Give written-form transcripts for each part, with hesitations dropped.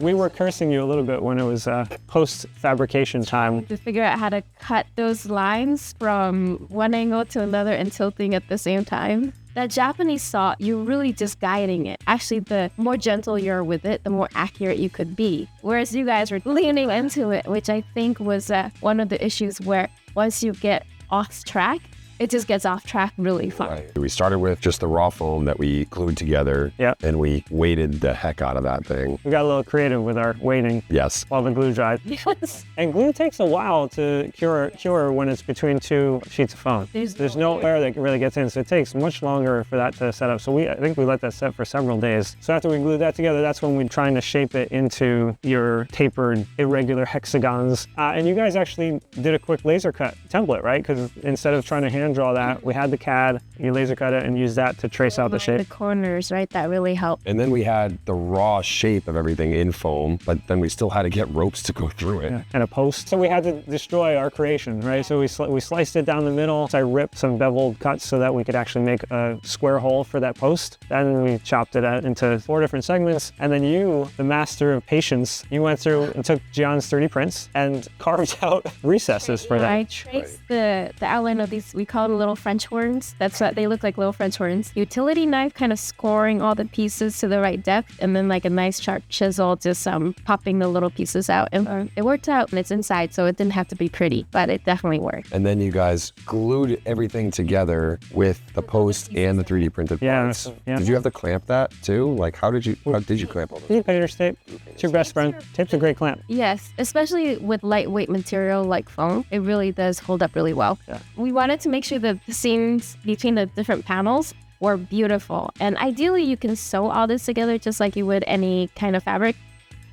We were cursing you a little bit when it was post-fabrication time. To figure out how to cut those lines from one angle to another and tilting at the same time. That Japanese saw, you're really just guiding it. Actually, the more gentle you're with it, the more accurate you could be. Whereas you guys were leaning into it, which I think was one of the issues where once you get off track, it just gets off track really fast. Right. We started with just the raw foam that we glued together, and we weighted the heck out of that thing. We got a little creative with our weighting. Yes. While the glue dried. Yes. And glue takes a while to cure when it's between two sheets of foam. There's no air that really gets in, so it takes much longer for that to set up. So I think we let that set for several days. So after we glued that together, that's when we're trying to shape it into your tapered, irregular hexagons. And you guys actually did a quick laser cut template, right? Because instead of trying to hand draw that, we had the CAD, you laser cut it and use that to trace out the shape. The corners, right? That really helped. And then we had the raw shape of everything in foam, but then we still had to get ropes to go through it. Yeah, and a post. So we had to destroy our creation, right? So we sliced it down the middle. So I ripped some beveled cuts so that we could actually make a square hole for that post. Then we chopped it out into 4 different segments. And then you, the master of patience, you went through and took Gian's 3D prints and carved out recesses for that. I traced the outline of these, we call them little French horns. That's what they look like, little French horns. Utility knife kind of scoring all the pieces to the right depth, and then like a nice sharp chisel just popping the little pieces out. And it worked out, and it's inside, so it didn't have to be pretty, but it definitely worked. And then you guys glued everything together with the post and the 3D printed parts. Yeah. Did you have to clamp that too? Like how did you clamp all this? Painter's tape. It's your best friend. Tape's a great clamp. Yes, especially with lightweight material like foam, it really does hold up really well. Yeah. We wanted to make sure that the seams between the different panels were beautiful. And ideally, you can sew all this together just like you would any kind of fabric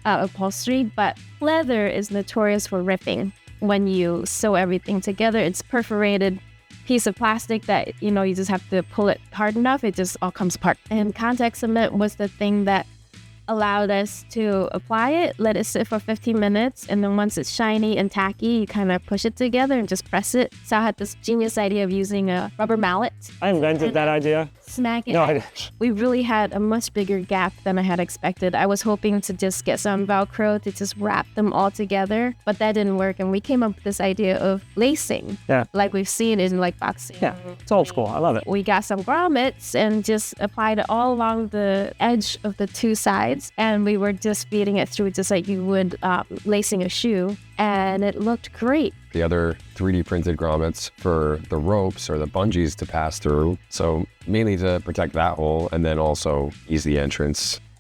upholstery, but leather is notorious for ripping. When you sew everything together, it's perforated piece of plastic that, you just have to pull it hard enough, it just all comes apart. And contact cement was the thing that allowed us to apply it, let it sit for 15 minutes, and then once it's shiny and tacky, you kind of push it together and just press it. So I had this genius idea of using a rubber mallet. I invented that idea. Smack it. No, I didn't. We really had a much bigger gap than I had expected. I was hoping to just get some Velcro to just wrap them all together, but that didn't work. And we came up with this idea of lacing, like we've seen in like boxing. Yeah, it's old school. I love it. We got some grommets and just applied it all along the edge of the 2 sides. And we were just feeding it through just like you would lacing a shoe. And it looked great. The other 3D printed grommets for the ropes or the bungees to pass through. So mainly to protect that hole and then also ease the entrance